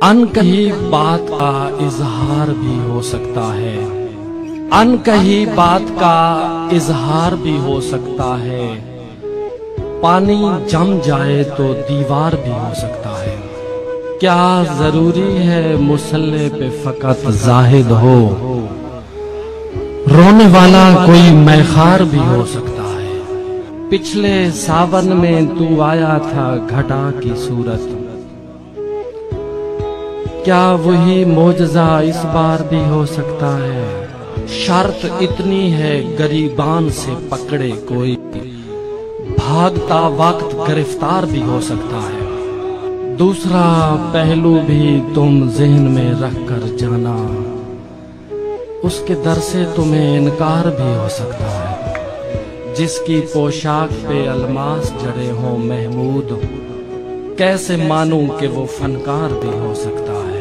अनकही बात का इजहार भी हो सकता है, अनकही बात का इजहार भी हो सकता है। पानी जम जाए तो दीवार भी हो सकता है। क्या जरूरी है मुसल्ले पे फकत जाहिद हो, रोने वाला कोई मैखार भी हो सकता है। पिछले सावन में तू आया था घटा की सूरत, क्या वही मोजज़ा इस बार भी हो सकता है। शर्त इतनी है गरीबान से पकड़े कोई, भागता वक्त गिरफ्तार भी हो सकता है। दूसरा पहलू भी तुम ज़हन में रख कर जाना, उसके दर से तुम्हें इनकार भी हो सकता है। जिसकी पोशाक पे अलमास जड़े हों महमूद, कैसे मानूं कि वो फनकार भी हो सकता है।